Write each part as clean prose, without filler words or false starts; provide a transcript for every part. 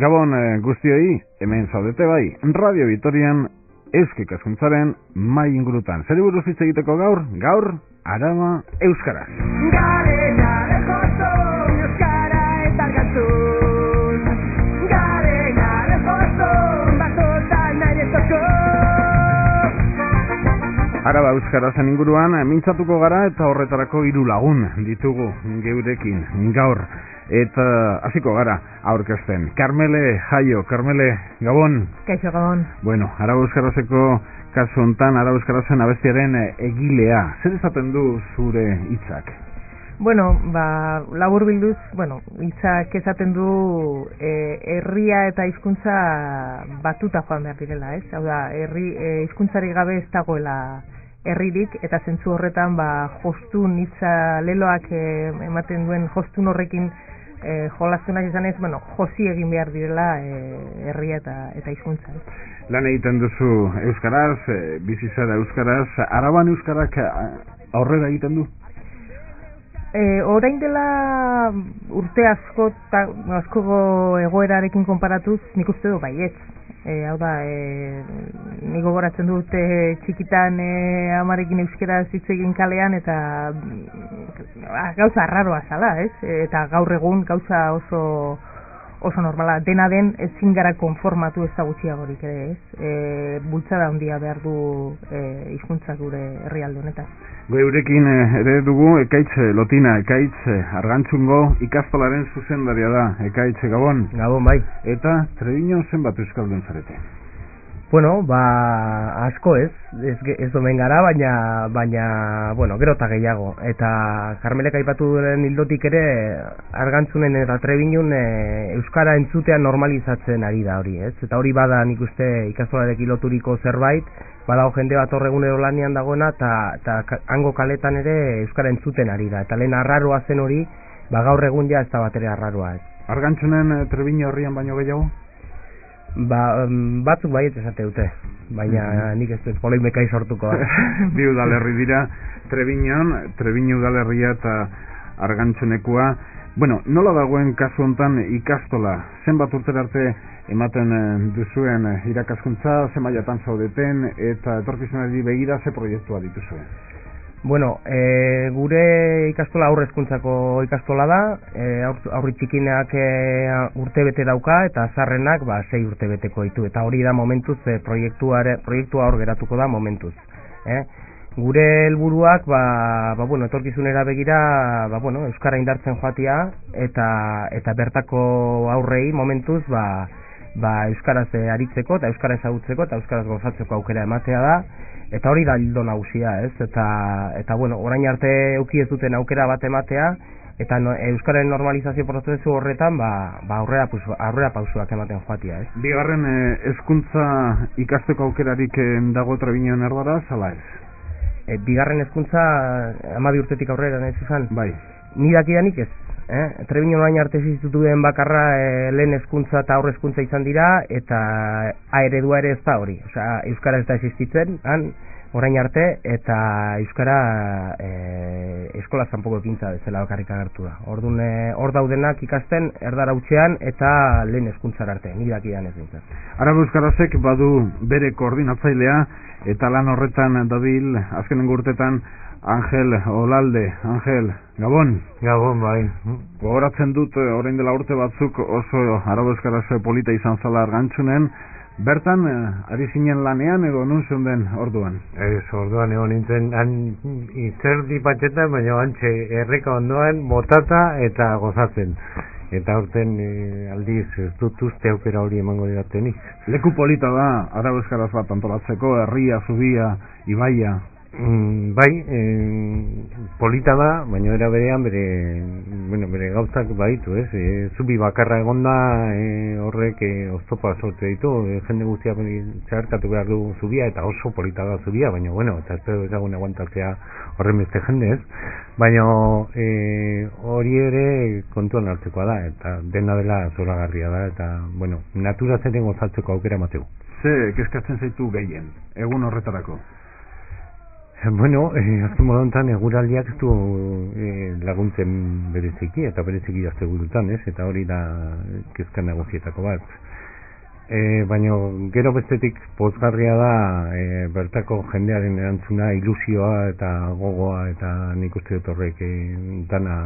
Gabon guztioi, hemen zaudete bai, Radio Vitorian Eusko Ikaskuntzaren mai ingurutan. Zer buruz hitz egiteko gaur, Araba Euskaraz. Araba Euskarazen inguruan mintzatuko gara eta horretarako 3 lagun ditugu geurekin gaur. Eta hasiko gara aurkezten. Karmele Jaio, Karmele, Gabon. Kaixo, Gabon. Bueno, Araba Euskarazeko kasu hontan Araba Euskarazen abestiaren egilea. Zer esaten du zure hitzak? Bueno, laburbilduz, hitzak esaten du herria eta hizkuntza batuta joan behar direla, ez? Hau da, hizkuntzari gabe ez dagoela herririk, eta zentzu horretan jostun hitza leloak ematen duen jostun horrekin jolastunak izanez, josi egin behar direla herria eta hizkuntza. Lan egiten duzu euskaraz, bizi zara euskaraz, Araban euskarak aurrera egiten du? Orain dela urte asko egoerarekin konparatuz, nik uste du baietz. Hau da, nik gogoratzen dut txikitan amarekin euskaraz hitz egin kalean, eta gauza arraroa zala, ez? Eta gaur egun gauza oso normala. Dena den ezin gara konformatu ez da gutxiagorik ere, ez? Bultzada handia behar du hizkuntza gure herrialde honetan. Geurekin ere dugu Ekaitz Lotina, Ekaitz Argantzungo ikastolaren zuzendaria da. Ekaitz, Gabon. Gabon, bai. Eta Trebiñon zenbat euskaldun zarete? Bueno, asko ez domen gara, baina gero eta gehiago. Eta Karmelek aipatu duen hildotik ere, Argantzunen eta Trebiñon euskara entzutean normalizatzen ari da hori, ez? Eta hori bada nik uste ikastolarekin loturiko zerbait, badago jende bat horregunero lanian dagoena, eta hango kaletan ere euskara entzuten ari da. Eta lehen arraroa zen hori, gaur egun ja ez da bat ere arraroa, ez? Argantzunen Trebiño horrian baino gehiago? Batzuk baiet esate dute, baina nik ez dut polemekai sortuko. Bi udalerri dira, Trebiño udalerria eta Argantzunekua. Bueno, nola dagoen kasu hontan ikastola? Zenbat urtera arte ematen duzuen irakaskuntza, ze mailatan zaudeten, eta etorkizunari begira ze proiektua dituzuen? Bueno, gure ikastola aurre hezkuntzako ikastola da, aurri txikinak urtebete dauka, eta zarrenak 6 urtebeteko ditu, eta hori da momentuz proiektua hor geratuko da momentuz. Gure helburuak, etorkizunera begira, euskara indartzen joatia, eta bertako aurrei momentuz, euskaraz aritzeko, eta euskara ezagutzeko, eta euskaraz gozatzeko aukera ematea da, eta hori da hildo nagusia, ez? Eta orain arte eduki ez duten aukera bat ematea, eta euskararen normalizazio prozesu horretan, aurrera pausuak ematen joatia, ez? Bigarren hezkuntza ikasteko aukerarik dago Trebiñon erdaraz, ala ez? Bigarren hezkuntza 12 urtetik aurrera nahi zuzan? Bai. Ni dakidanik ez. Trebiñon orain arte existituen bakarra lehen hezkuntza eta aurre hezkuntza izan dira, eta eredua ere ez da hori. Osea, euskara ez da existitzen, orain arte, eta euskara eskola zanpoko ekintza bezala bakarrik agertu da. Orduan, hor daudenak ikasten erdara hutsean eta lehen hezkuntzara arte, ni dakidan ez dintzen. Araba Euskarazek badu bere koordinatzailea, eta lan horretan dabil azkenengo urtetan Angel Olalde. Angel, Gabon. Gabon, bai. Gogoratzen dut, orain dela urte batzuk oso Araba Euskaraz polita izan zala Argantzunen. Bertan, ari zinen lanean edo nun zeunden orduan? Orduan egon nintzen, itzerdi patxetan, baina antxe erreka ondoan, botata eta gozatzen. Eta horten aldiz ez dut uste aukera hori emango didatenik. Leku polita da, Araba Euskaraz bat antolatzeko, herria, zubia, ibaia. Bai, polita da, baina era berean bere gauzak baditu, ez? Zubi bakarra egonda horrek oztopa sortze ditu, jende guztia zeharkatu behar du zubia, eta oso polita da zubia, baina eta ez dugu ezagun aguantatzea horren beste jende, ez? Baina hori ere kontuan hartzekoa da, eta dena dela zoragarria da, eta natura zeren gozatzeko aukera emateu. Ze kezkatzen zaitu gehien, egun horretarako? Bueno, azken moda honetan eguraldiak ez du laguntzen bereziki, eta bereziki asteburutan, ez? Eta hori da kezka nagusietako bat. Baina gero bestetik pozgarria da bertako jendearen erantzuna, ilusioa eta gogoa, eta nik uste dut horrek dana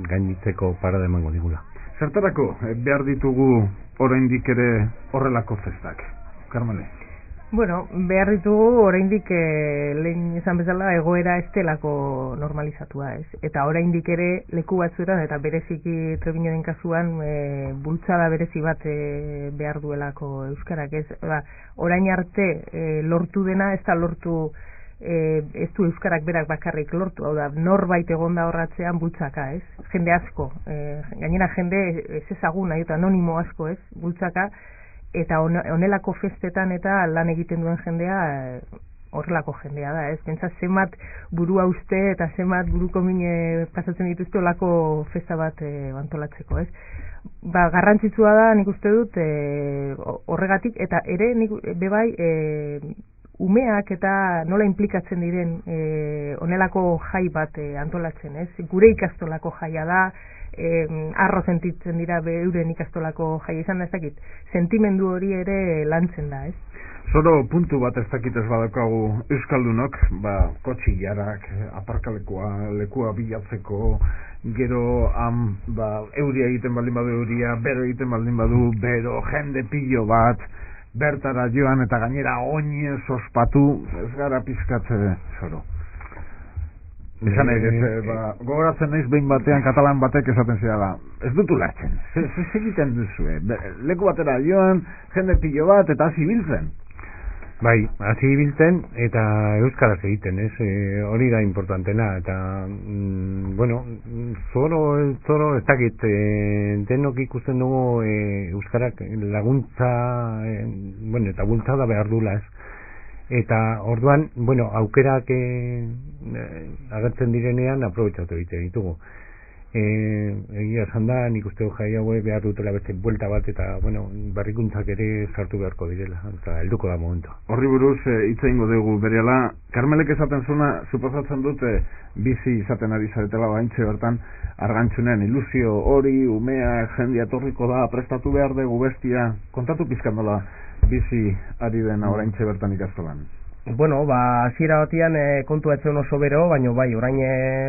gainditzeko parada emango digula. Zertarako behar ditugu oraindik ere horrelako festak, Karmele? Bueno, behar ditugu oraindik lehen esan bezala egoera estelako normalizatua, ez? Eta oraindik ere leku batzuetan eta bereziki Trebiñoren kasuan bultzada berezi bat behar duelako euskarak, ez? Orain arte lortu dena ez da lortu ez du euskarak berak bakarrik lortu, hau da, norbait egonda horratzean bultzaka, ez? Jende asko, gainera jende ez ezaguna, eta anonimo asko, ez? Bultzaka, eta honelako festetan eta lan egiten duen jendea horrelako jendea da, ez? Pentsa zenbat burua uste eta zenbat buruko mine pasatzen dituzte olako festa bat antolatzeko, ez? Garrantzitsua da, nik uste dut, horregatik, eta ere nik bebai umeak eta nola implikatzen diren honelako jai bat antolatzen, ez? Gure ikastolako jaia da, arro sentitzen dira euren ikastolako jai izan da, ez dakit, sentimendu hori ere lantzen da, ez? Zoro puntu bat ez dakit ez badaukagu euskaldunok, kotxillarak, aparkalekua, lekua bilatzeko, gero euria egiten baldin badu euria, bero egiten baldin badu bero, jende pilo bat, bertara joan eta gainera oinez ospatu, ez gara pizkatze zoro. Esan gogoratzen naiz behin batean katalan batek esaten zidala, ez dut ulertzen, ez egiten duzue, leku batera joan, jende pilo bat eta hasi biltzen. Bai, hasi biltzen eta euskaraz egiten, ez? Hori da importantena, eta bueno, zoro ez dakit, denok ikusten dugu euskarak laguntza, bueno, eta bultzada behar dula, ez? Eta orduan, bueno, aukerak agertzen direnean aprobetxatu egiten ditugu. Egia esan da, nik uste jai hauek behar dutela beste buelta bat, eta bueno, berrikuntzak ere sartu beharko direla, eta helduko da momentu. Horri buruz hitz egingo dugu berehala. Karmelek esaten zuena, suposatzen dute bizi izaten ari zaretela baintxe bertan, Argantxunen ilusio hori, umea, jendia etorriko da, prestatu behar dugu bestia, kontatu pizkandola bizi ari dena oraintxe bertan ikastolan. Bueno, hasiera batean kontua etzen oso bero, baina bai, orain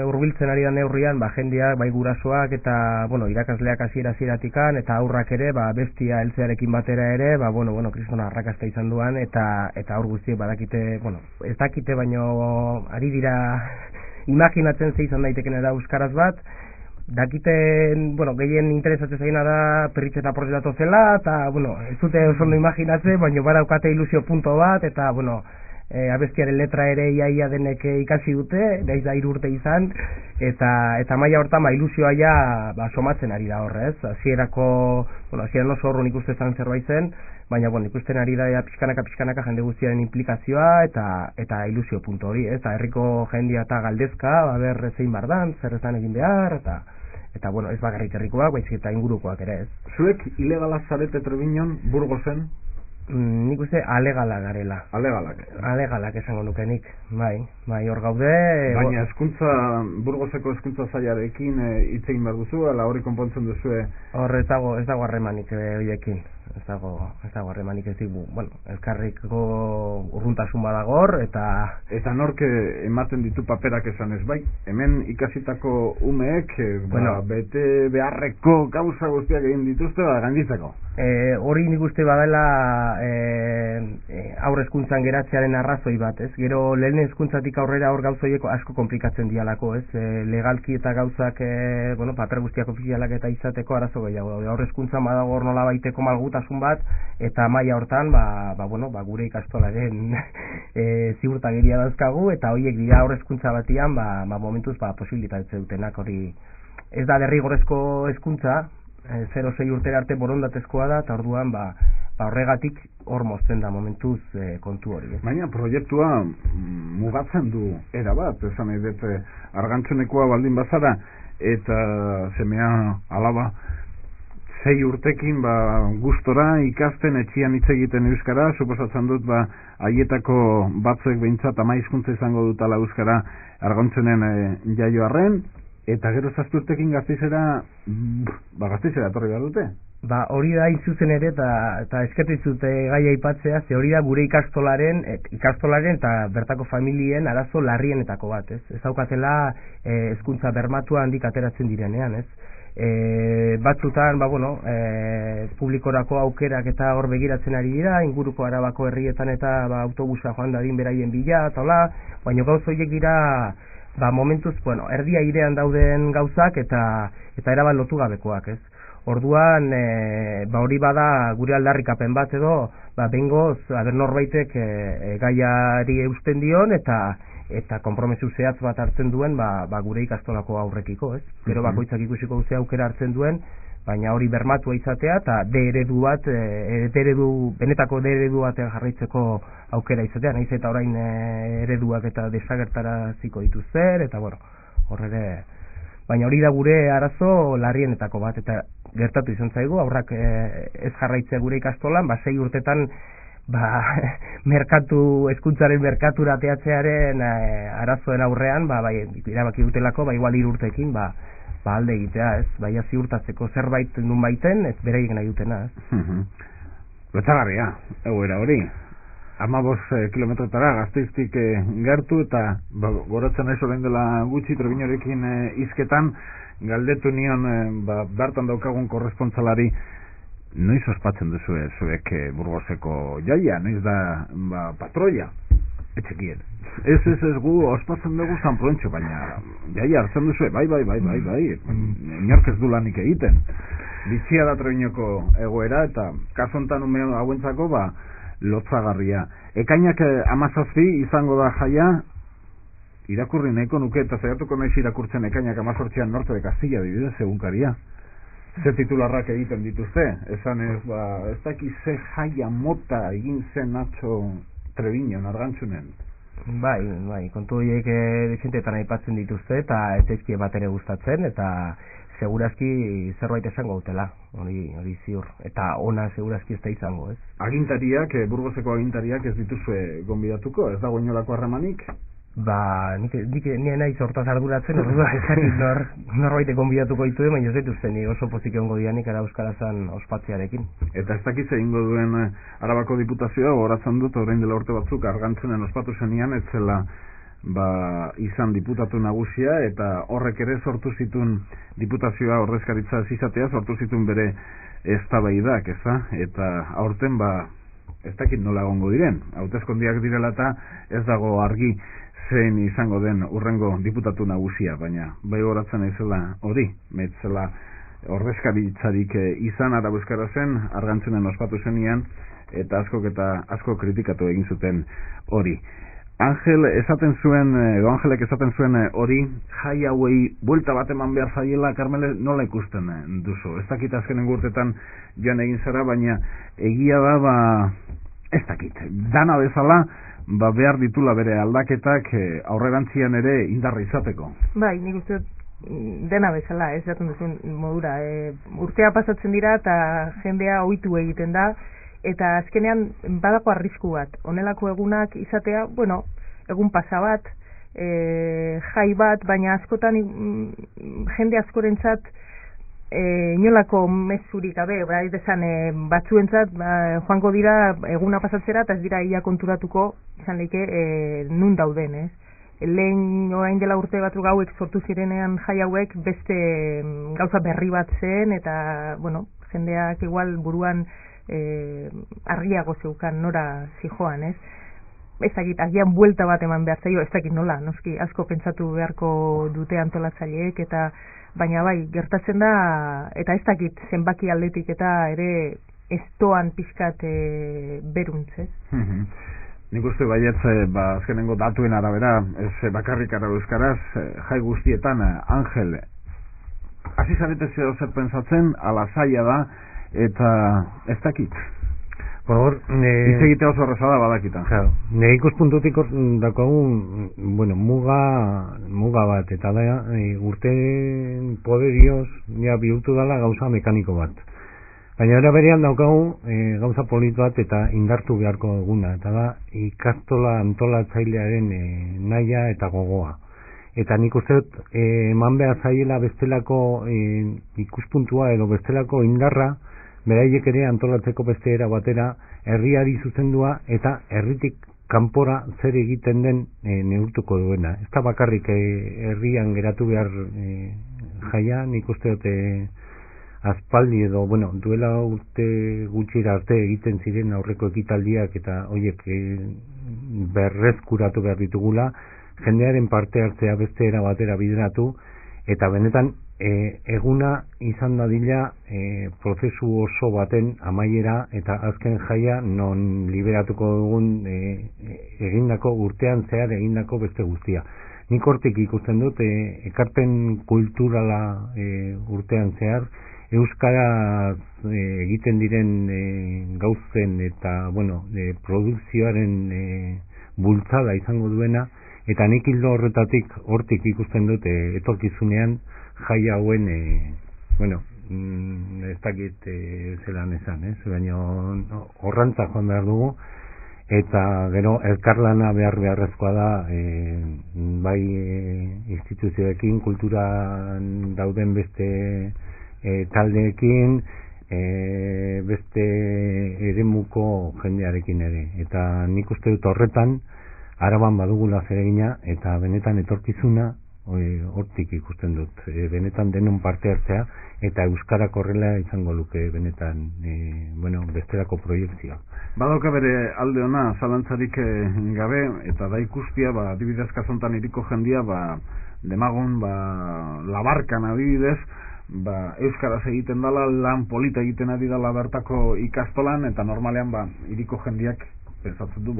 hurbiltzen ari da neurrian, jendeak, bai gurasoak eta, bueno, irakasleak hasiera-hasieratikan eta aurrak ere, bestia heltzearekin batera ere, bueno, kristona arrakasta izan duan eta aur guztiek badakite, bueno, ez dakite baino ari dira imaginatzen ze izan daiteken da euskaraz bat, dakiten, bueno, gehien interesatzen zaina da perritxe eta porri zela, eta, bueno, ez dute oso ondo imaginatzen, baina badaukate ilusio punto bat, eta, bueno, abestiaren letra ere iaia denek ikasi dute, naiz da 3 urte izan, eta maila hortan ilusioa ja somatzen ari da horrez. Hasierako, bueno, hasieran oso horren ikusten zan zerbait zen, baina bueno, ikusten ari da pixkanaka jende guztiaren implikazioa eta ilusio puntu hori, ez? Herriko jendia eta galdezka, ber zein bardan, zer ezan egin behar, eta bueno, ez bakarrik herrikoak, baizik eta ingurukoak ere, ez? Zuek ilegala zarete Trebiñon, Burgosen? Nik uste alegala garela. Alegalak esango nukenik, bai, hor gaude. Baina Burgoseko hezkuntza zailarekin hitz egin behar duzu, ala hori konpontzen duzue? Hor ez dago harremanik horiekin. Ez dago harremanik, ez digu, bueno, elkarriko urruntasun badagor, eta nork ematen ditu paperak esan ez, bai, hemen ikasitako umeek, bete beharreko gauza guztiak egin dituzte, gainditzeko. Hori nik uste badela aurre hezkuntzan geratzearen arrazoi bat, ez? Gero lehen hezkuntzatik aurrera hor gauzoieko asko komplikatzen dialako, ez? Legalki eta gauzak, paper guztiak ofizialak eta izateko arazo gehiago daude. Aurre hezkuntzan badago hor nola baiteko malgutasun bat, eta maila hortan, gure ikastolaren ziurtagiria dauzkagu, eta horiek dira aurre hezkuntza batian, momentuz posibilitatzen dutenak hori. Ez da derrigorrezko hezkuntza, 0-6 urtera arte borondatezkoa da, eta orduan horregatik hor mozten da momentuz kontu hori. Baina proiektua mugatzen du erabat, esan nahi dut Argantxunekoa baldin bazara, eta semea alaba 6 urtekin gustora ikasten etxian hitz egiten euskara, suposatzen dut haietako batzuek behintzat ama hizkuntza izango dutala euskara Argontzunen jaioarren, eta gero 7 urtekin Gasteizera etorri behar dute. Hori da izuzen ere, eta eskertu zute gaia aipatzea, ze hori da gure ikastolaren eta bertako familien arazo larrienetako bat, ez? Ez daukatela hezkuntza bermatua handik ateratzen direnean, ez? Batzutan, publikorako aukerak eta hor begiratzen ari dira, inguruko Arabako herrietan eta autobusa joan dadin beraien bila, eta hola, baina gauz horiek dira, momentuz, erdia airean dauden gauzak eta erabat lotu gabekoak, ez? Orduan, hori bada gure aldarrikapen bat edo, behingoz, norbaitek gaiari eusten dion eta konpromesu zehatz bat hartzen duen gure ikastolako aurrekiko, ez? Gero bakoitzak ikusiko ze aukera hartzen duen, baina hori bermatua izatea eta benetako eredu batean jarraitzeko aukera izatea, nahiz eta orain ereduak eta desagertaraziko dituzten, eta hor ere... Baina hori da gure arazo larrienetako bat, eta gertatu izan zaigu, aurrak ez jarraitzea gure ikastolan, 6 urtetan hezkuntzaren merkatura teatzearen arazoen aurrean, irabaki dutelako, igual 3 urtekin, alde egitea, ez? Ziurtatzeko zerbait nun baiten, ez beraiek nahi dutena, ez? Lotxagarria, egoera hori. 15 kilometrotara Gasteiztik gertu, eta goratzen ez orain dela gutxi Trebinorekin hizketan galdetu nion bertan daukagun korrespontsalari, noiz ospatzen duzue zuek Burgoseko jaia, noiz da patroia, etxekien. Ez gu ospatzen dugu San Prudentzio, baina jaia hartzen duzue, bai, inork ez du lanik egiten. Bizia da Trebinoko egoera, eta kasontan ume hauentzako lotzagarria. Ekainak 17 izango da jaia, irakurri nahiko nuke, eta zaiatuko naiz irakurtzen ekainak 18an Norte de Castilla dibidez egunkaria. Ze titularrak egiten dituzte, esan ez dakiz ze jaia mota egin zen Nacho Treviñon Argantzunen. Bai, kontu horiek dexentetan aipatzen dituzte, eta etezkie bat ere gustatzen, eta segurazki zerbait esango dutela, hori ziur, eta ona segurazki ez da izango, ez? Agintariak, Burgoseko agintariak ez dituzue gonbidatuko, ez dago inolako harremanik? Nik naiz hortaz arduratzen, norbait gonbidatuko dituen, baina ez dituzten, oso pozik egongo dianik ara euskarazan ospatzearekin. Eta ez dakitze egingo duen Arabako Diputazioa, horatzen dut, orain dela urte batzuk Argantzunen ospatu zenian, ez zela izan diputatu nagusia, eta horrek ere sortu zituen diputazioa ordezkaritza izatea, sortu zituen bere eztabaidak, eta aurten ez dakit nola egongo diren, hauteskundeak direla eta ez dago argi zein izango den urrengo diputatu nagusia, baina bai horatzen naizela hori, metzela ordezkaritzarik izan Araba euskarazen Argantzunen ospatu zenian, eta asko kritikatu egin zuten hori. Angelek esaten zuen hori, jai hauei buelta bat eman behar zaiela, Karmele, nola ikusten duzu? Ez dakit azkenen urtetan joan egin zara, baina egia da, ez dakit, dana bezala, behar ditula bere aldaketak aurrerantzian ere indarra izateko. Bai, nik uste dena bezala, ez jaten duzun modura. Urtea pasatzen dira eta jendea ohitu egiten da, eta azkenean badako arrisku bat. Honelako egunak izatea, egun pasa bat, jai bat, baina askotan jende askorentzat inolako mezurik gabe, batzuentzat joango dira eguna pasatzera eta ez dira ia konturatuko izan leke nun dauden, ez? Lehen orain dela urte batzuk hauek sortu zirenean jai hauek beste gauza berri bat zen, eta jendeak igual buruan argiago zeukan nora zijoan, ez? Ez dakit, agian buelta bat eman behar zaio, ez dakit nola, noski asko pentsatu beharko dute antolatzaileek, eta baina bai, gertatzen da, eta ez dakit zenbaki aldetik eta ere estoan pixkat beruntz, ez? Nik uste baietz, azkenengo datuen arabera, ez bakarrik Araba euskaraz, jai guztietan, Angel, hasi zarete zer pentsatzen, ala zaila da, eta ez dakit. Izegitea oso horrezada badakita. Nire ikuspuntutik dakoagun, muga bat, eta da, urte poderioz, bihurtu dela gauza mekaniko bat. Baina era berean daukagu gauza polit bat eta indartu beharko duguna, eta da ikastola antolatzailearen nahia eta gogoa. Eta nik uste dut eman behar zaiela bestelako ikuspuntua edo bestelako indarra, beraiek ere antolatzeko beste era batera, herriari zuzendua eta herritik kanpora zer egiten den neurtuko duena. Ez da bakarrik herrian geratu behar jaia, nik uste dut aspaldi edo, bueno, duela urte gutxira arte egiten ziren aurreko ekitaldiak eta horiek berrezkuratu behar ditugula, jendearen parte hartzea beste era batera bideratu, eta benetan eguna izan dadila prozesu oso baten amaiera eta azken jaia non liberatuko dugun egindako urtean zehar egindako beste guztia. Nik hortik ikusten dut ekarpen kulturala urtean zehar, euskaraz egiten diren gauzen eta produkzioaren bultzada izango duena, eta nik hildo hortik ikusten dut etorkizunean jai hauen ez dakit zelan esan, baina horrantza joan behar dugu, eta gero elkarlana beharrezkoa da bai instituzioekin, kulturan dauden beste taldeekin, beste eremuko jendearekin ere, eta nik uste dut horretan Araban badugula zeregina eta benetan etorkizuna hortik ikusten dut, benetan denon parte hartzea eta euskarak horrela izango luke benetan bestelako proiektzioa. Badauka bere alde ona zalantzarik gabe, eta da ikustia, adibidez kasontan iriko jendia, demagun, labarkan adibidez, euskaraz egiten dala, lan polita egiten ari dala bertako ikastolan, eta normalean iriko jendiak pensatzen du,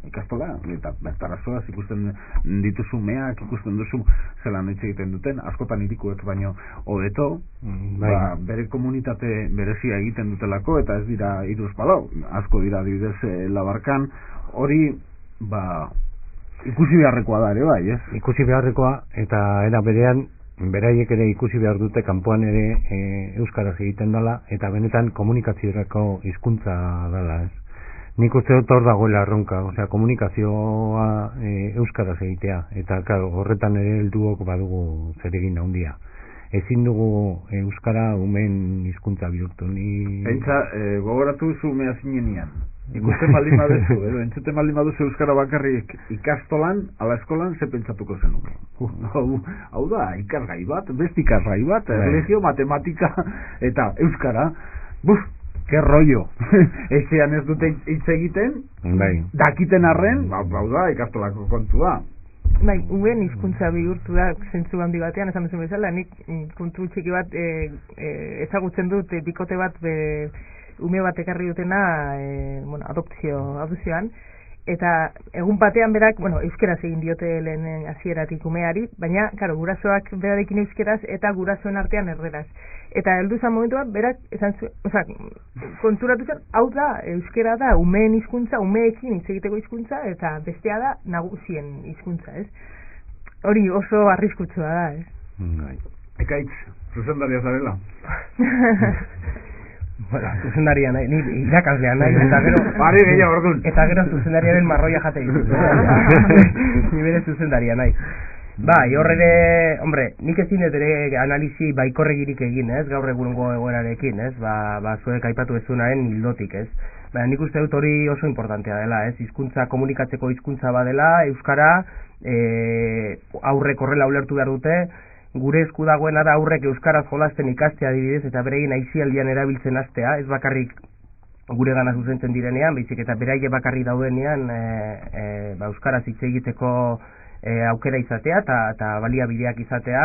ikastola, eta bertarazoaz ikusten dituzu meak, ikusten duzu zelan etxe egiten duten, askotan irikuek baino hobeto, bere komunitate berezia egiten dutelako, eta ez dira hiruz palau, asko dira adibidez labarkan, hori ikusi beharrekoa da ere bai, ez? Ikusi beharrekoa, eta era berean beraiek ere ikusi behar dute kanpoan ere euskaraz egiten dela, eta benetan komunikaziorako hizkuntza dela, ez? Nik uste dut hor dagoela erronka, komunikazioa euskaraz egitea, eta horretan ere helduok badugu zeregin handia. Ezin dugu euskara umeen hizkuntza bihurtu. Pentsa, gogoratu zu umea zinenean. Ikusten baldin baduzu, entzuten baldin baduzu euskara bakarrik ikastolan, ala eskolan, ze pentsatuko zenuke. Hau da, ikasgai bat, beste ikasgai bat, erlegio, matematika eta euskara, que rollo. Ezean ez dute hitz egiten, dakiten arren, hau da, ikastolako kontua. Bai, umeen hizkuntza bihurtu da zentzu handi batean, esan bezala bezala, nik kontu txiki bat ezagutzen dut, bikote bat ume bat ekarri dutena adopzioan, eta egun batean berak, euskeraz egin diote lehen hasieratik umeari, baina, gurasoak berarekin euskeraz eta gurasoen artean erderaz. Eta heldu zan momentua, berak, konturatu zen, hau da, euskera da, umeen hizkuntza, umeekin hitz egiteko hizkuntza, eta bestea da, nagusien hizkuntza, ez? Hori oso arriskutsua da, ez? Ekaitz, zuzendaria zarela? Zuzendaria nahi, ni irakaslea nahi, eta gero... Pari gehiago ordun. Eta gero zuzendariaren marroia jate ditu. Ni bere zuzendaria nahi. Horre, nik ezin dut ere analizi baikorregirik egin, ez, gaur egungo egoerarekin, ez, zuek aipatu ezunaren hildotik, ez. Nik uste dut hori oso importantea dela, ez, hizkuntza komunikatzeko hizkuntza badela, euskara, aurrek horrela ulertu behar dute, gure esku dagoena da aurrek euskaraz jolasten ikastea adibidez, eta bereien aisialdian erabiltzen hastea, ez bakarrik gure gana zuzentzen direnean, baizik eta beraie bakarrik daudenean euskaraz hitz egiteko aukera izatea eta baliabideak izatea,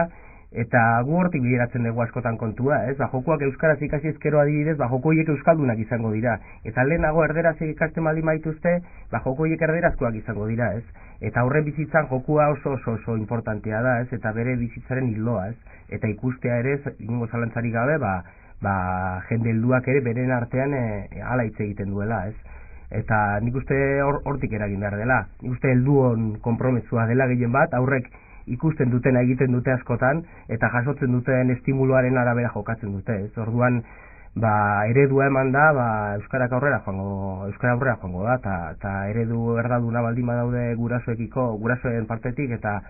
eta gu hortik bideratzen dugu askotan kontua, ez? Jokoak euskaraz ikasi ezkero adibidez, joko horiek euskaldunak izango dira, eta lehenago erderaz ikasten baldin badituzte, joko horiek erderazkoak izango dira, ez? Eta horren bizitzan jokua oso importantea da, ez? Eta bere bizitzaren hildoa, ez? Eta ikustea ere, ingo zalantzarik gabe, jende helduak ere beren artean hala hitz egiten duela, ez? Eta nik uste hortik eragin behar dela. Nik uste helduon konpromezua dela gehien bat, aurrek ikusten dutena egiten dute askotan, eta jasotzen duten estimuluaren arabera jokatzen dute. Ez orduan, eredua eman da, euskara aurrera joango da, eta eredu erdaduna baldin badaude gurasoen partetik eta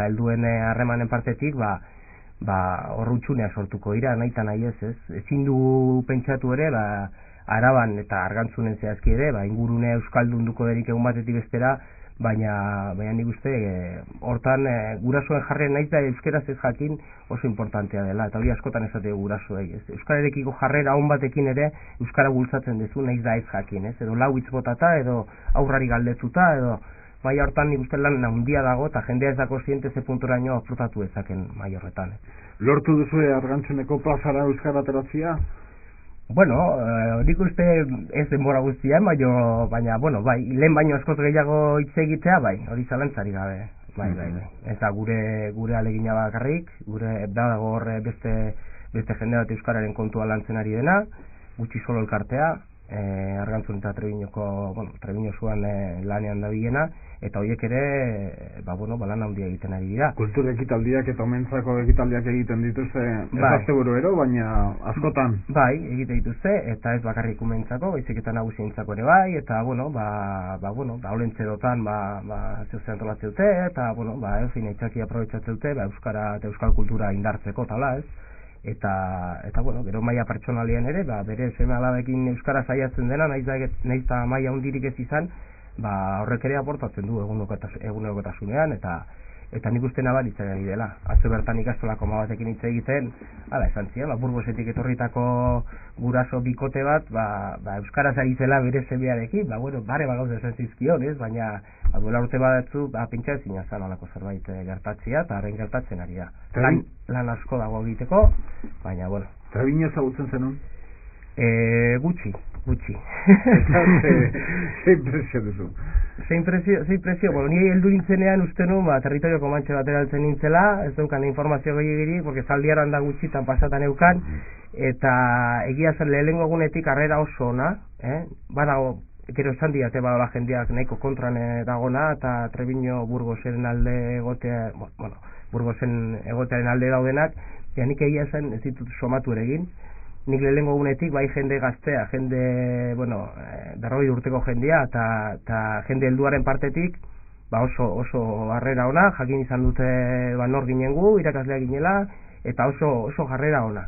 helduen harremanen partetik, hor hutsunea sortuko dira, nahi eta nahi ez. Ezin du pentsatu ere, Araban eta Argantzunen zehazki ere, ingurune euskaldunduko derik egun batetik bestera, baina nik uste hortan gurasoen jarrera nahiz da euskeraz ez jakin oso importantea dela, eta hori askotan esate gurasoei. Euskararekiko jarrera on batekin ere euskara bultzatzen dezu nahiz da ez jakin, edo lau hitz botata, edo aurrari galdetuta, edo maila hortan nik uste lan handia dago, eta jendea ez da kontziente ze puntoraino aprotatu ezaken maila horretan. Lortu duzu Argantzuneko plazara euskara ateratzea? Bueno, nik uste ez denbora guztia, baina, lehen baino askoz gehiago hitz egitea, hori zalantzari gabe. Ez da gure alegina bakarrik, dago horre beste jende bat euskararen kontua lantzen ari dena, gutxi solo elkartea, Argantzun eta Trebino zuan lanean dabilena, eta horiek ere, lan handia egiten ari dira. Kultura ekitaldiak eta omentzako ekitaldiak egiten dituzte, ez asteburu ero, baina askotan. Egite dituzte, eta ez bakarrik umentzako, baizik eta nagusientzako ere bai, eta, olentze dotan, zeuzen antolatzen dute, eta, eitxaki aprobetxatzen dute, euskara eta euskal kultura indartzeko, tala, ez? Eta gero maila pertsonalien ere, bere seme-alabekin euskara saiatzen dena, nahiz eta maila hundirik ez izan, horrek ere aportatzen du egunerokotasunean, eta nik uste nabaritzen ari dela. Atzo bertan ikastolako batekin hitz egiten, esan zian, Burgosetik etorritako guraso bikote bat, euskaraz ari zela bere semearekin, bare gauza esan zizkion, ez? Baina duela urte badatzu, pentsa ezin azan alako zerbait gertatzea, eta harren gertatzen ari da. Lan asko dago egiteko, baina, Trebino ezagutzen zenun? Gutxi. Ze impresio duzu? Ze impresio, nire heldu nintzenean uste nu, territorio komantxe batera altzen nintzela, ez dukan informazio gehiagirik, porque zaldiaran da gutxitan pasatan eukan, eta egia zen lehenengo egunetik harrera oso ona, badago, gero esan diate badala jendeak nahiko kontran dagona, eta Trebino Burgosen alde egotea, Burgosen egotearen alde daudenak, nik egia zen ez ditut somatu ere egin, nik lehenengo egunetik bai jende gaztea, jende, 40 urteko jendea, eta jende helduaren partetik, oso harrera ona, jakin izan dute nor ginen gu, irakasleak ginela, eta oso jarrera ona.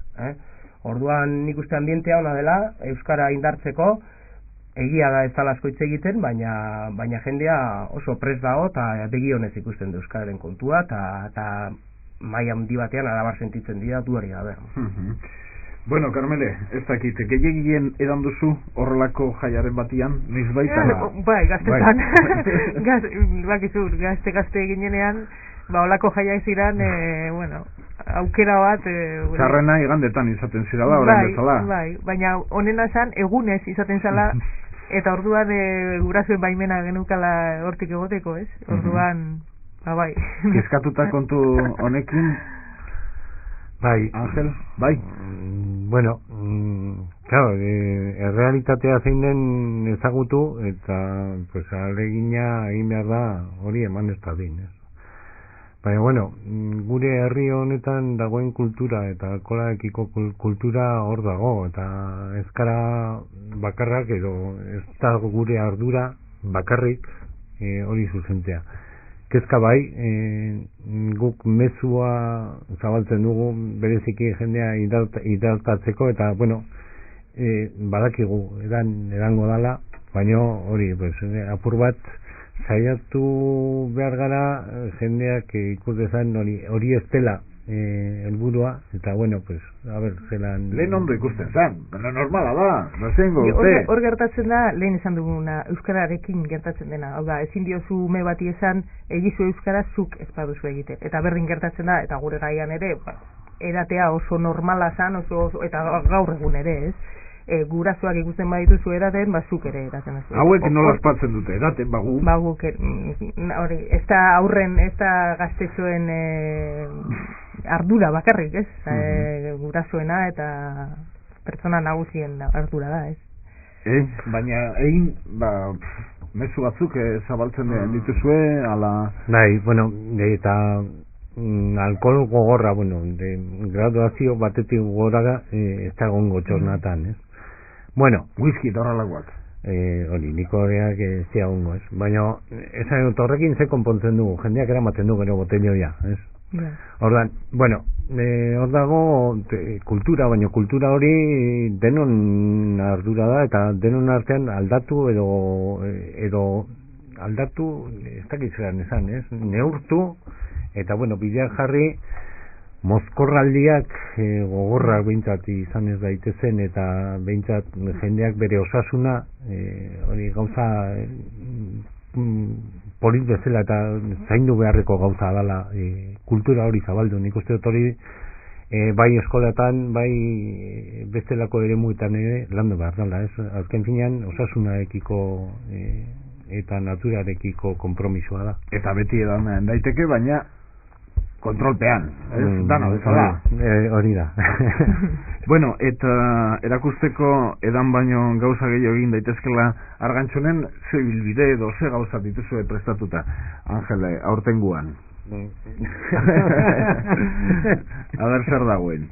Orduan nik uste ambientea ona dela, euskara indartzeko, egia da ez dala asko hitz egiten, baina jendea oso prest dago, eta begi honez ikusten du euskararen kontua, eta maila handi batean arabar sentitzen dira duari gabe. Bueno, Carmele, ez dakit, gehiagien edan duzu horrelako jaiaren batian, niz baita? Bai, gaztetan, gazte ginenean, holako jaia iziran, aukera bat... Txarrena igandetan izaten zirala, orain bezala. Bai, baina honena esan, egunez izaten zala, eta orduan gurasoen baimena genukala hortik egoteko, ez? Orduan, bai. Kezkatuta kontu honekin... Bai, Angel, bai. Bueno, claro, errealitatea zein den ezagutu eta pues alegina egin behar da hori eman ez da din, ez? Baina, gure herri honetan dagoen kultura eta alkoholekiko kultura hor dago, eta ezkara bakarrak edo ez da gure ardura bakarrik hori zuzentea. Kezka bai, guk mezua zabaltzen dugu bereziki jendea idaltatzeko, eta, badakigu edango dala, baina hori, apur bat, saiatu behar gara jendeak ikus dezan hori ez dela helburua, eta zelan... Lehen ondo ikusten zen, normala da, nazengo dute. Hor gertatzen da, lehen esan duguna, euskararekin gertatzen dena, hau da, ezin diozu ume bati esan, egizu euskara zuk ez baduzu egiten, eta berdin gertatzen da, eta gure gaian ere, edatea oso normala zan, eta gaur egun ere, ez? Gurasoak ikusten badituzu edaten, zuk ere edaten. Hauek nola espatzen dute, edaten, baguk, hori, ez da aurren, ez da gaztetxoen ardura bakarrik, ez? Gurasoena eta pertsona nagusien ardura da, ez? Baina egin, mezu batzuk zabaltzen dituzue, ala... Bai, eta alkohol gogorra, bueno, de graduazio batetik gora ez da gongo txornatan, ez? Bueno, whisky eta horrelakoak. Hori, likoreak ez dira gongo, ez? Baina, esan dut horrekin ze konpontzen dugu, jendeak eramaten du gero botelloia, ez? Yeah. Ordan, bueno, hor dago kultura, baina kultura hori denon ardura da, eta denon artean aldatu edo aldatu, ez dakit zelan esan, ez? Neurtu, eta bueno, bideak jarri, mozkorraldiak gogorrak behintzat izan ez daitezen, eta behintzat jendeak bere osasuna, hori gauza polit bezala eta zaindu beharreko gauza dela, kultura hori zabaldu, nik uste dut hori bai eskolatan, bai bestelako eremuetan ere landu behar dela, ez? Azken finean osasunarekiko eta naturarekiko konpromisoa da. Eta beti edan daiteke, baina kontrolpean, ez? Dana bezala. Hori da. Bueno, eta erakusteko edan baino gauza gehiago egin daitezkela Argantxonen, ze bilbide edo ze gauza dituzue prestatuta, Angele, aurtenguan. Aber zer dagoen.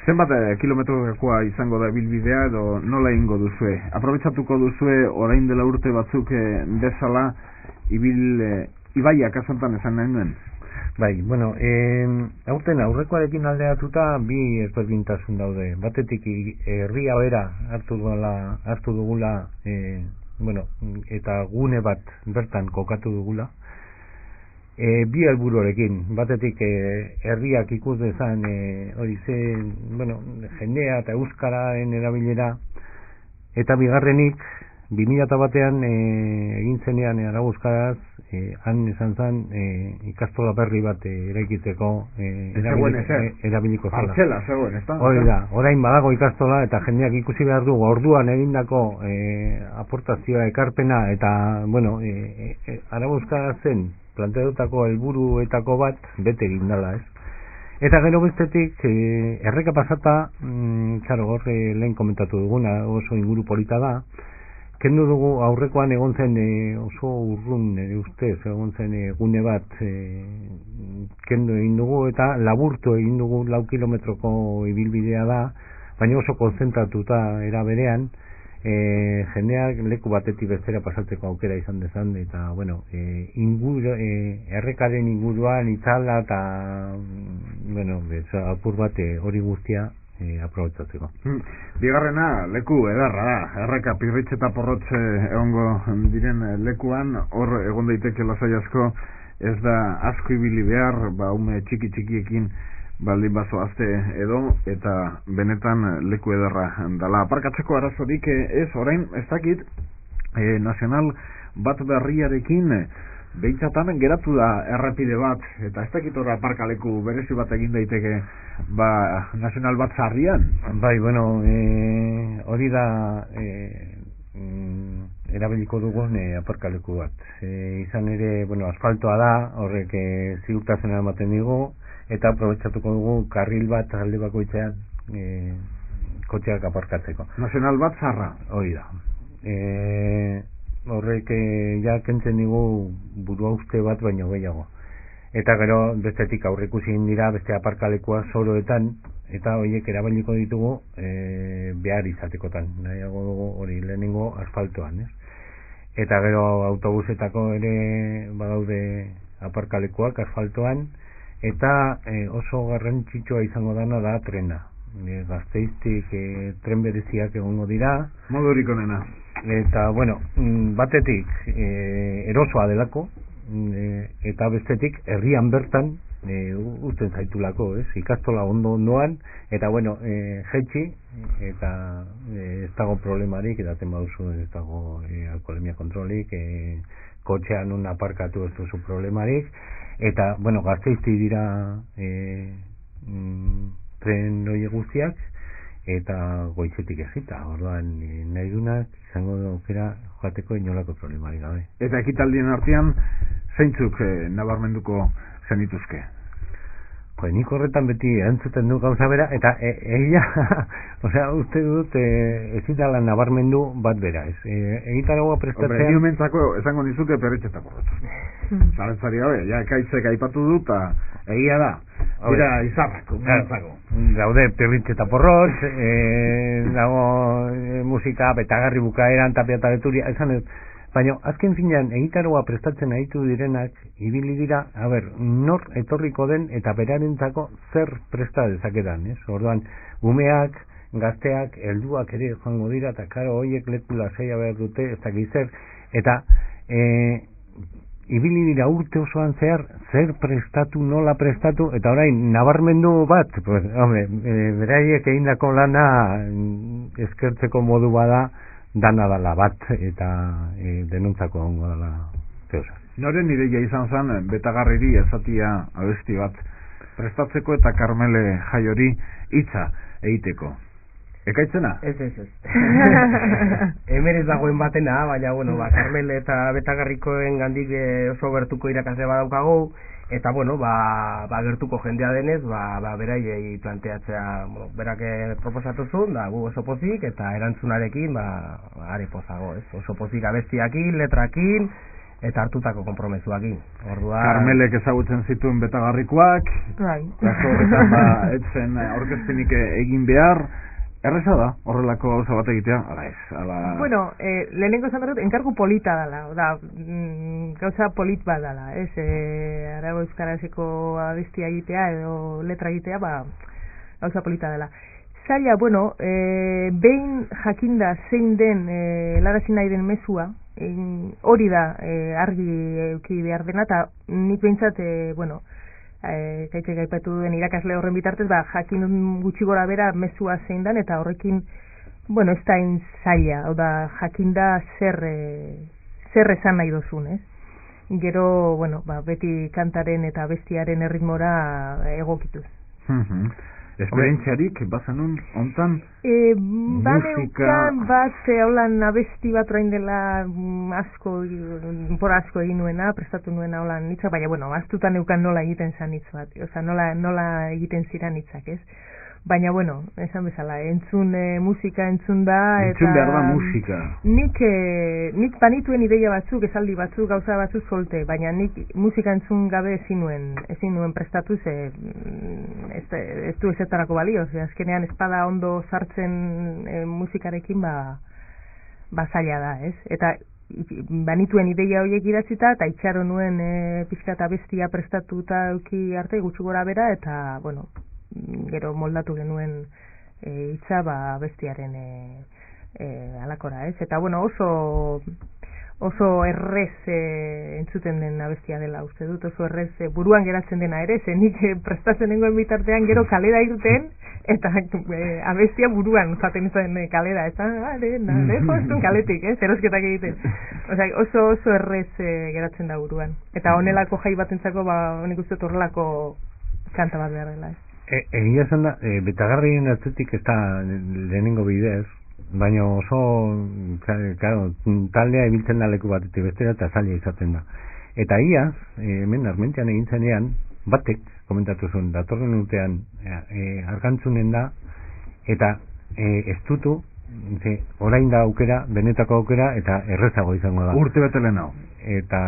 Zenbat kilometrokoa izango da bilbidea edo nola ingo duzue? Aprobetxatuko duzue orain dela urte batzuk bezala ibaiak azantan esan nahi nuen? Bai, bueno, aurten aurrekoarekin aldeatuta bi ezberdintasun daude. Batetik herria bera hartu dugula, bueno, eta gune bat bertan kokatu dugula. Bi helburuarekin, batetik herriak ikus dezan hori bueno, jendea eta euskararen erabilera, eta bigarrenik 2001an egin zenean Araguzkaraz, han esan zen ikastola berri bat eraikitzeko erabiliko zela. Partzela, zegoen, ez da? Hori da, orain badago ikastola eta jendeak ikusi behar du orduan egindako aportazioa, ekarpena, eta, bueno, Araguzkarazen planteatutako helburuetako bat bete egin dela, ez? Eta gero bestetik, erreka pasata, horre lehen komentatu duguna, oso inguru polita da, kendu dugu aurrekoan egon zen oso urrun ustez, egon zen gune bat kendu egin dugu eta laburtu egin dugu 4 kilometroko ibilbidea da, baina oso konzentratuta era berean, jendeak leku batetik bestera pasatzeko aukera izan dezan, eta bueno, errekaren inguruan itzala eta bueno, apur bat hori guztia aprobetzatzeko. Bigarrena, leku edarra da, erreka pirritxe eta porrotxe egongo diren lekuan, hor egon daiteke lasai asko, ez da asko ibili behar, ume txiki-txikiekin baldin bazoazte edo, eta benetan leku edarra dala. Aparkatzeko arazorik ez, orain, ez dakit, nazional bat berriarekin, behintzatan geratu da errepide bat, eta ez dakit horra aparkaleku berezi bat egin daiteke nazional bat zarrian. Bai, bueno, hori da erabiliko dugun aparkaleku bat. Izan ere, bueno, asfaltoa da, horrek ziurtasuna ematen digu, eta aprobetxatuko dugu karril bat alde bakoitzean kotxeak aparkatzeko. Nazional bat zarra? Hori da. Horrek ja kentzen digu burua uste bat baino gehiago. Eta gero bestetik aurrekusi dira beste aparkalekua soroetan, eta horiek erabiliko ditugu behar izatekotan. Nahiago dugu hori lehenengo asfaltoan, ez? Eta gero autobusetako ere badaude aparkalekuak asfaltoan, eta oso garrantzitsua izango dana da trena. Gazteiztik tren bereziak egongo dira. Modurik onena. Eta, bueno, batetik erosoa delako, eta bestetik herrian bertan uzten zaitulako, ez? Ikastola ondoan, eta, bueno, jetxi, eta ez dago problemarik, edaten baduzu ez dago alkoholemia kontrolik, kotxean un aparkatu ez duzu problemarik, eta, bueno, Gazteizti dira tren hori guztiak, eta goizetik ezita, orduan nahi dunak izango aukera joateko inolako problemari gabe. Eta ekitaldien artean zeintzuk nabarmenduko zenituzke? Pues nik horretan beti entzuten du gauza bera, eta egia, osea, uste dut ezin dala nabarmendu bat bera, ez? Egitaragoa prestatzen... Hombre, niumentzako esango nizuke perretxetako rotu. Zarentzari gabe, ja, kaitzek aipatu dut, eta Egia da, dira izarrak, umentzako. Daude pirritxe eta porrotx, dago musika, betagarri bukaeran, tapia eta beturia, esan ez, baina azken finean egitaroa prestatzen aditu direnak, ibili dira, nor etorriko den eta berarentzako zer presta dezakedan, ez? Orduan, umeak, gazteak, helduak ere joango dira, eta karo, hoiek lekula zeia behar dute, ez dakiz zer, eta ibili dira urte osoan zer prestatu, nola prestatu, eta orain, nabarmendu bat, pues, beraiek egindako lana eskertzeko modu bada, dana dala bat, eta denuntzako ongo dala zeusa. Noren ideia izan zen, betagarriri ezatia abesti bat prestatzeko eta Karmele Jaiori hitza egiteko. Ekaitzena? Ez. Hemen ez dagoen batena, baina, bueno, Karmele eta betagarrikoen gandik oso gertuko irakasle badaukagu, eta, bueno, gertuko jendea denez, beraiei planteatzea, berak proposatu zuen, gu oso pozik, eta erantzunarekin, are pozago, ez? Oso pozik abestiakin, letrakin, eta hartutako konpromesuakin. Orduan... Karmelek ezagutzen zituen betagarrikoak, kaso horretan etzen aurkezpenik egin behar, erreza da, horrelako gauza bat egitea, ala ez, ala... Bueno, lehenengo esan dut, enkargu polita dala, gauza polit bat dala, ez, arago euskarazeko abestia egitea edo letra egitea, gauza polita dela. Zaila, bueno, behin jakinda zein den helarazi nahi den mezua, hori da argi euki behar dena, eta nik behintzat, bueno, kaitzek aipatu duen irakasle horren bitartez, jakin gutxi gora bera mezua zein dan, eta horrekin, bueno, ez da zaila, hau da, jakinda zer esan nahi dozun, ez? Gero, bueno, beti kantaren eta bestiaren erritmora egokituz. Esperientziarik, bazenun, ontan, musika... Bat, holan abesti bat orain dela asko egin nuena, prestatu nuena holan hitzak, baina, bueno, astutan eukan nola egiten zan hitz bat, oza, nola egiten ziren hitzak, ez? Baina, bueno, esan bezala, musika entzun da, eta... Entzun behar da musika. Nik banituen ideia batzuk, esaldi batzuk, gauza batzuk solte, baina nik musika entzun gabe ezin nuen prestatu, ez du ezetarako balio, azkenean espada ondo sartzen musikarekin, zaila da, ez? Eta banituen ideia horiek idatzita, eta itxaro nuen pixka eta bestia prestatuta euki arte, gutxi gora bera, eta, bueno, gero moldatu genuen hitza bestiaren alakora, ez? Eta, bueno, oso errez entzuten den abestia dela, uste dut, oso errez buruan geratzen dena ere, nik prestatzen nengoen bitartean gero kalera irten, eta abestia buruan zaten izan kalera, ez da, lehoztun kaletik, erosketak egiten. Oso errez geratzen da buruan. Eta honelako jai batentzako, honek uste horrelako kanta bat behar dela, ez? Egia esan da, betagarrien atzetik ez da lehenengo bidez, baina oso, claro, taldea ibiltzen da leku batetik bestera eta zaila izaten da. Eta iaz, hemen Armentian egin zenean, batek komentatu zuen, datorren urtean Argantzunen da, eta estutu, orain da aukera, benetako aukera, eta errezago izango da. Urte bete lehenago. Eta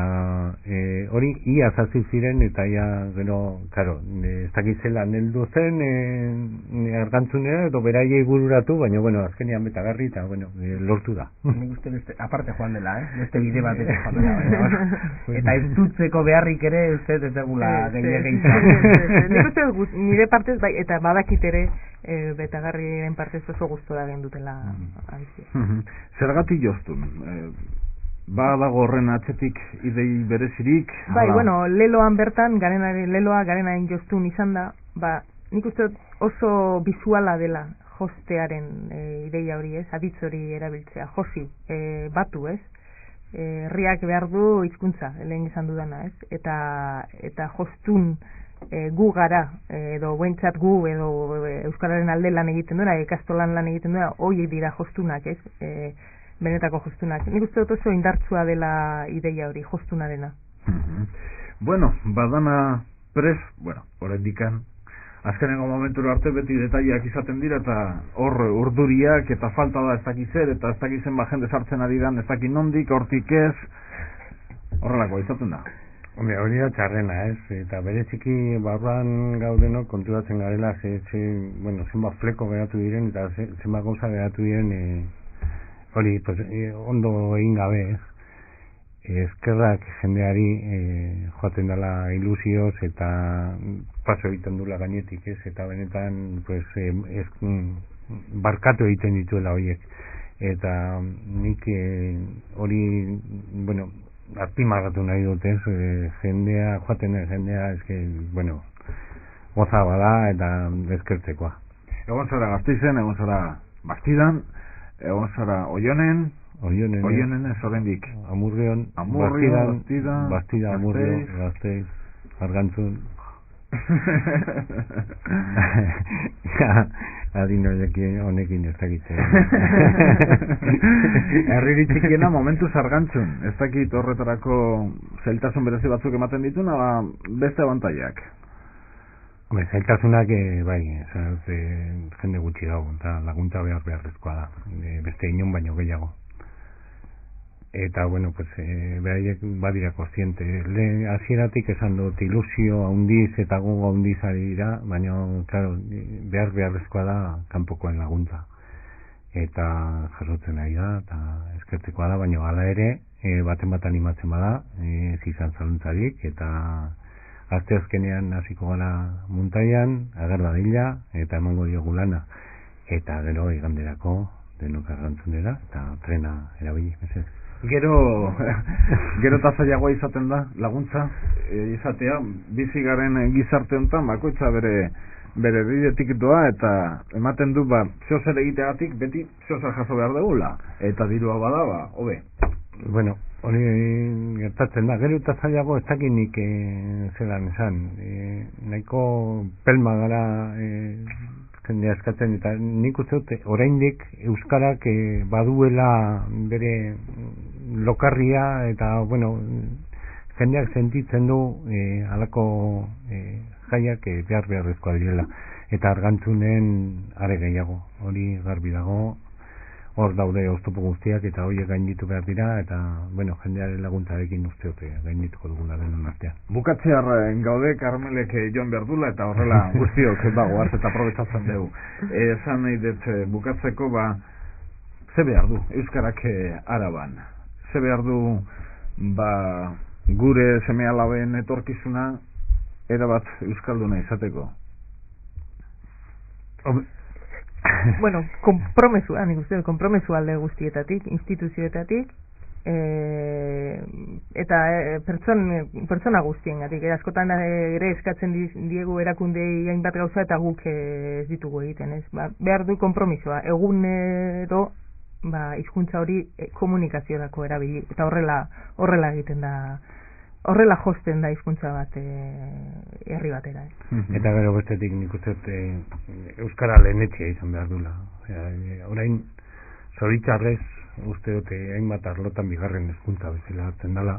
hori ia zazi ziren, eta ia, gero, karo, ez dakizela neldu zen Argantzunera, edo beraiei bururatu, baina, bueno, azkenean betagarri, eta, bueno, lortu da. Nik uste beste, aparte joan dela, beste bide bat joan dela, eta ez dutzeko beharrik ere, uste, ez degula gehiagin. Nik uste nire partez, bai, eta badakit ere, betagarrien partez oso gustora gendutela. Zergatik joztun? Dago horren atzetik idei berezirik? Bai, bueno, leloan bertan, leloa garenaren joztun izan da, nik uste oso bizuala dela jostearen ideia hori, ez? Aditz hori erabiltzea, josi, batu, ez? Herriak behar du hizkuntza, lehen izan dudana, ez? Eta jostun gu gara, edo buentzat gu, edo euskararen alde lan egiten duena, ikastolan lan egiten duena, horiek dira jostunak, ez? Benetako jostunak. Nik uste dut oso indartsua dela ideia hori, jostunarena. Bueno, badana prez, bueno, horrendikan, azkenengo momentura arte beti detaileak izaten dira, eta hor urduriak, eta falta da ez dakizer, eta ez dakizen jende sartzen ari dan, ez dakin nondik, hortik ez, horrelako izaten da. Hori da txarrena, ez? Eta bereziki barruan gaudenok konturatzen garela zenbat fleko geratu diren eta zenbat gauza geratu diren hori, pues, ondo egin gabe, ez? Eskerrak jendeari joaten dela ilusioz eta paso egiten dula gainetik, ez? Eta benetan, pues, barkatu egiten dituela horiek. Eta nik hori, bueno, azpimarratu nahi dut, ez? Jendea, joaten den jendea, bueno, goza bada eta eskertzekoa. Egon zara Gasteizen, egon zara Bastidan, egon zara Oionen ez oraindik. Amurrion, Bastida, Amurrio, Gasteiz, Argantzun. Adino honekin ez dakitzen. Herriri txikiena momentuz Argantzun. Ez dakit horretarako zailtasun berezi batzuk ematen dituna, beste abantaiak. Zailtasunak bai, jende gutxi dago, eta laguntza beharrezkoa da, beste inon baino gehiago. Eta, bueno, pues, beraiek badira kontziente. Hasieratik esan dut ilusio handiz eta gogo handiz ari dira, baina, claro, beharrezkoa da kanpokoen laguntza. Eta jasotzen ari da, eta eskertzekoa da, baina hala ere, baten bat animatzen bada, ez izan zaluntzarik, eta asteazkenean hasiko gara muntaian, agar dadila, eta emango diogu lana. Eta gero iganderako denok Argantzunera, eta trena erabili, bezez. Gero eta zailagoa izaten da laguntza izatea, bizi garen gizarte honetan bakoitza bere bidetik doa eta ematen du zeozer egiteagatik beti zeozer jaso behar dugula eta dirua bada hobe. Bueno, hori gertatzen da, gero eta zailago ez dakit nik zelan esan, nahiko pelma gara jendea eskatzen, eta nik uste dut oraindik euskarak baduela bere lokarria, eta bueno, jendeak sentitzen du halako jaiak beharrezkoa direla, eta Argantzunen are gehiago, hori garbi dago, hor daude oztopo guztiak eta horiek gainditu behar dira, eta bueno, jendearen laguntzarekin uste dute gaindituko dugula denon artean. Bukatzear gaude Karmelek joan behar dula eta horrela guztiok goaz eta aprobetsatzen dugu. Esan nahi dut bukatzeko ze behar du euskarak Araban? Ze behar du gure seme-alaben etorkizuna erabat euskalduna izateko? Bueno, konpromesua, nik uste, konpromesu alde guztietatik, instituzioetatik, eta pertsona guztiengatik. Askotan ere eskatzen diegu erakundei hainbat gauza eta guk ez ditugu egiten, ez? Behar du konpromisoa, egunero hizkuntza hori komunikaziorako erabili, eta horrela egiten da. Horrela josten da hizkuntza bat herri batera. Eta gero bestetik nik uste euskara lehenetxea izan behar dula. Orain, zoritxarrez, uste dute hainbat arlotan bigarren hizkuntza bezala hartzen dela,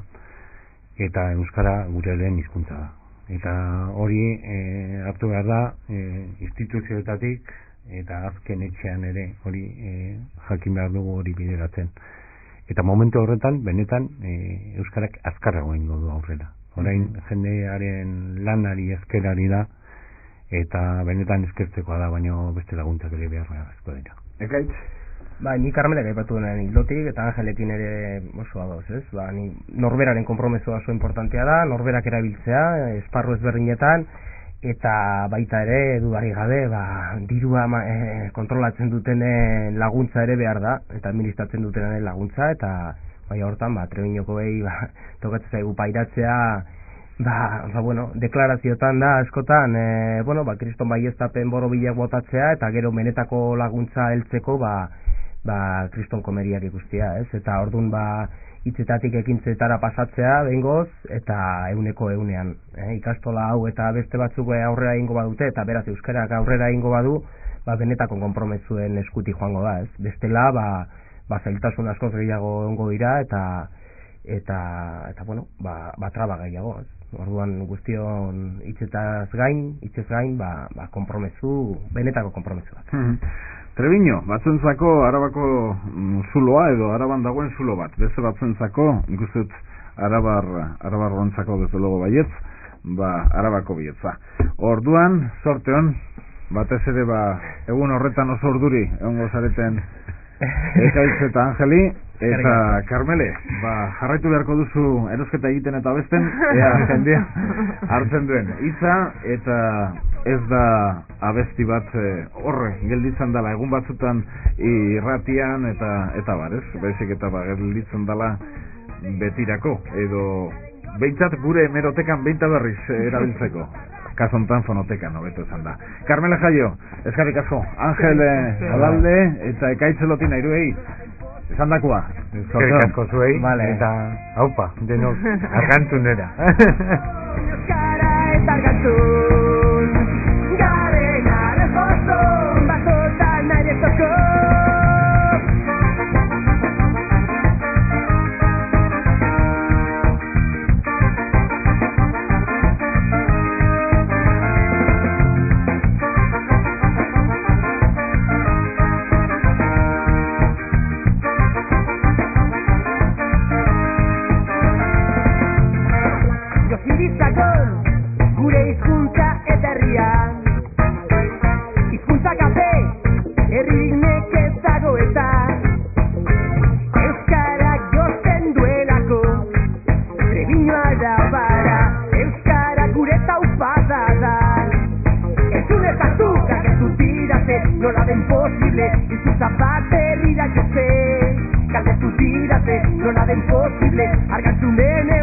eta euskara gure lehen hizkuntza da. Eta hori hartu behar da instituzioetatik eta azken etxean ere hori jakin behar dugu hori bideratzen. Eta momentu horretan, benetan, euskarak azkarrago egingo du aurrera. Orain, jendearen lanari eskerari da, eta benetan eskertzekoa da, baina beste laguntzak ere beharrezkoa dira. Ekaitz? Ni Karmelek aipatu denen hildotik, eta Angelekin ere oso adoz, ez? Ni norberaren konpromesoa oso importantea da, norberak erabiltzea, esparru ezberdinetan, eta baita ere dudarik gabe dirua kontrolatzen dutenen laguntza ere behar da, eta administratzen dutenen laguntza, eta bai hortan Trebiñoko behi tokatzen zaigu pairatzea, deklaraziotan da askotan kriston baieztapen borobilak botatzea, eta gero benetako laguntza heltzeko kriston komeriak ikustia, ez? Eta orduan hitzetatik ekintzetara pasatzea behingoz, eta euneko eunean. Ikastola hau eta beste batzuk aurrera egingo badute, eta beraz euskarak aurrera egingo badu, benetako konpromezuen eskuti joango da, ez? Bestela, zailtasun askoz gehiago egongo dira, eta traba gehiago, ez? Orduan guztion hitzez gain, benetako konpromezu bat. Trebiño, batzuentzako Arabako zuloa edo Araban dagoen zulo bat. Beste batzuentzako, nik uste dut, arabarrontzako desde luego baietz, arabako bietza. Orduan, sorte hon, batez ere egun horretan oso urduri egongo zareten Ekaitz eta Angeli eta Karmele, jarraitu beharko duzu erosketa egiten eta besten, ea jendea hartzen duen hitza, eta ez da abesti bat horre gelditzen dela egun batzutan irratian eta bar, ez? Baizik eta gelditzen dela betirako, edo behintzat gure hemerotekan behinta berriz erabiltzeko. Kaso hontan fonotekan hobeto esan da. Carmela Jaio, eskerrik asko. Angel Alalde eta Ekaitz Lotina hiruei. Esandakoa. Eskerrik asko zuei. Vale. Eta aupa, denok argantzunera. Euskara eta argantzun, garena refozun, batotan nahi toko. Gure hizkuntza eta herria, hizkuntza gabe herririk nekez dago eta euskarak jotzen duelako Trebiñoa da bara, euskara gure taupada da. Entzunezak galdetu didate, nola den posible hizkuntza bat herrira jotzen. Galdetu didate, nola den posible argantzunen